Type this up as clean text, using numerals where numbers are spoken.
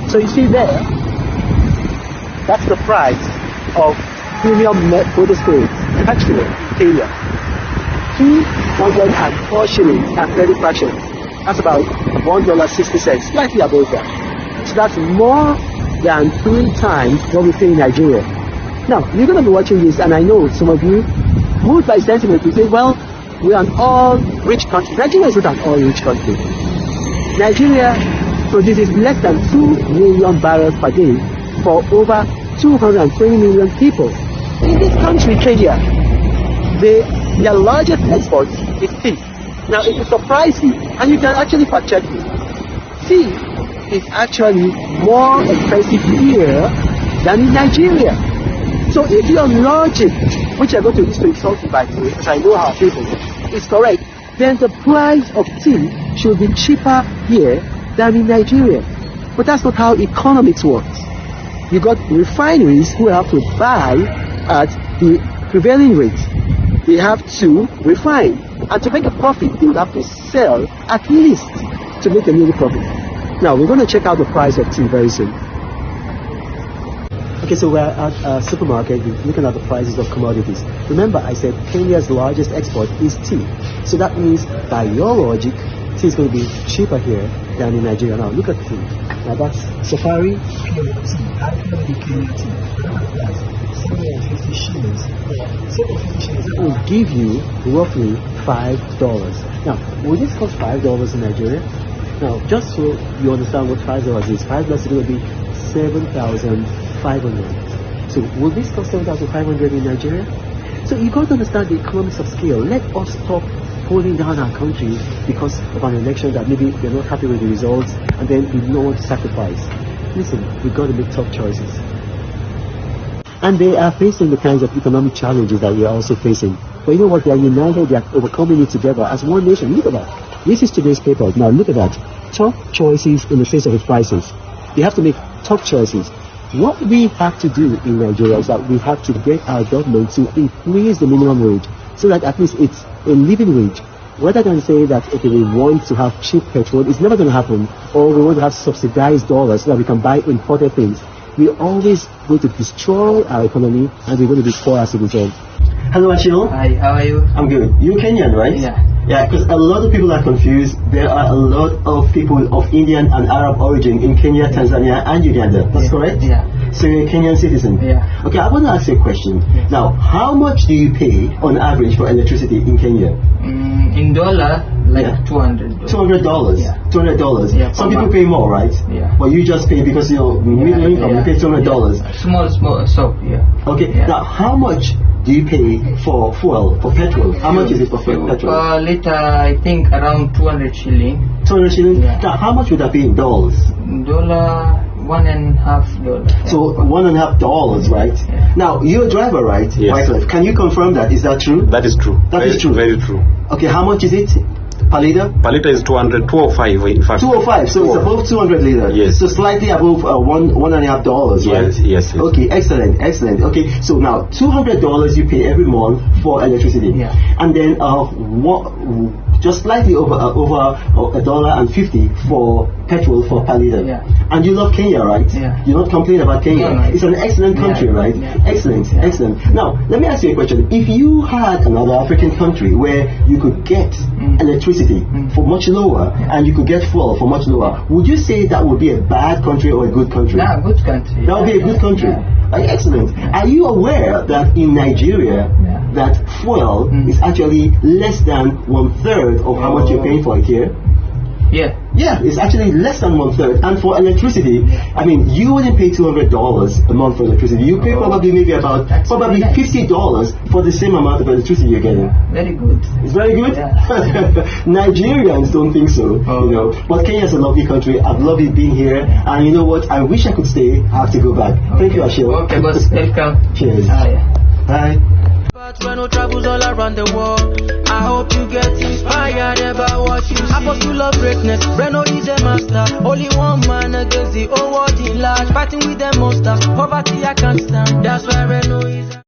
So you see there, that's the price of premium net photo storage petrol in Kenya. 204 shillings and 30 fractions. That's about $1.60, slightly above that. So that's more than 3 times what we pay in Nigeria. Now, you're going to be watching this, and I know some of you, moved by sentiment, you say, well, we are an all-rich country. Nigeria is not an all-rich country. Nigeria produces less than 2 million barrels per day for over 220 million people. In this country, Kenya, their largest export is tea. Now, it will surprise you, and you can actually fact check it. Tea is actually more expensive here than in Nigeria. So if your logic, which I'm going to use to insult you by the way, because I know how people is correct, then the price of tea should be cheaper here than in Nigeria. But that's not how economics works. You got refineries who have to buy at the prevailing rate. They have to refine, and to make a profit they would have to sell at least to make a little profit. Now we're going to check out the price of tea very soon. Okay, so we're at a supermarket looking at the prices of commodities. Remember, I said Kenya's largest export is tea. So that means, by your logic, tea is going to be cheaper here than in Nigeria. Now, look at tea. Now, that's Safari Pure Tea. High-quality Kenya tea. That's 750 shillings. 750 shillings. That will give you roughly $5. Now, will this cost $5 in Nigeria? Now, just so you understand what $5 is, $5 is going to be 7,500. So will this cost 7,500 in Nigeria? So you got to understand the economics of scale. Let us stop holding down our country because of an election that maybe they're not happy with the results, and then we know what to sacrifice. Listen, we've got to make tough choices. And they are facing the kinds of economic challenges that we are also facing. But you know what? They are united, they are overcoming it together as one nation. Look at that. This is today's paper. Now look at that. Tough choices in the face of the crisis. They have to make tough choices. What we have to do in Nigeria is that we have to get our government to increase the minimum wage so that at least it's a living wage. Rather than say that, okay, we want to have cheap petrol, it's never going to happen, or we want to have subsidized dollars so that we can buy imported things. We're always going to destroy our economy, and we're going to be poor as a result. Hello, Achille. Hi, how are you? I'm good. You're Kenyan, right? Yeah. Yeah, because a lot of people are confused. There are a lot of people of Indian and Arab origin in Kenya, Tanzania, and Uganda. That's correct? Yeah. So you're a Kenyan citizen? Yeah. Okay, I want to ask you a question. Yes. Now, how much do you pay on average for electricity in Kenya? In dollar, like Yeah. $200. $200? Yeah. $200? Yeah, Some per people month. pay more, right? Yeah. But you just pay because you're middle income, you pay $200. Yeah. Small, so, yeah. Okay, Yeah. now how much do you pay for fuel, for petrol? How much is it for petrol? Per liter, I think around 200 shilling. 200 shillings? Yeah. Now, how much would that be in dollars? Dollar, $1.50. So $1.50, right? Yeah. Now, you're a driver, right? Yes. Wycliffe, can you confirm that? Is that true? That is true. That is true. Very true. Okay, how much is it per liter? Per liter is 205 in fact. 205, so it's above 200 liters. Yes. So slightly above $1.50, right? Yes. Okay, excellent. Okay, so now $200 you pay every month for electricity. Yeah. And then just slightly over $1.50 for petrol for per liter. Yeah. And you love Kenya, right? Yeah. You're not complaining about Kenya. No. It's an excellent country, Yeah. right? Yeah. Excellent. Yeah. Now, let me ask you a question. If you had another African country where you could get electricity for much lower and you could get fuel for much lower, would you say that would be a bad country or a good country? Yeah, good country. That would be a good country. Yeah. Excellent. Are you aware that in Nigeria, that fuel is actually less than 1/3 of how much you're paying for it here? Yeah. Yeah, it's actually less than 1/3. And for electricity, I mean, you wouldn't pay $200 a month for electricity. You pay probably maybe about probably $50 for the same amount of electricity you're getting. Very good. It's very good. Yeah. Nigerians don't think so, you know. But Kenya is a lovely country. I've loved it being here, and you know what? I wish I could stay. I have to go back. Thank you, Achille. Okay, boss. Welcome. Cheers. Yeah. Bye. Renault travels all around the world. I hope you get inspired about what you see. Apostle of greatness, Renault is a master. Only one man against the whole world in large. Fighting with the monsters, poverty I can't stand. That's why Renault is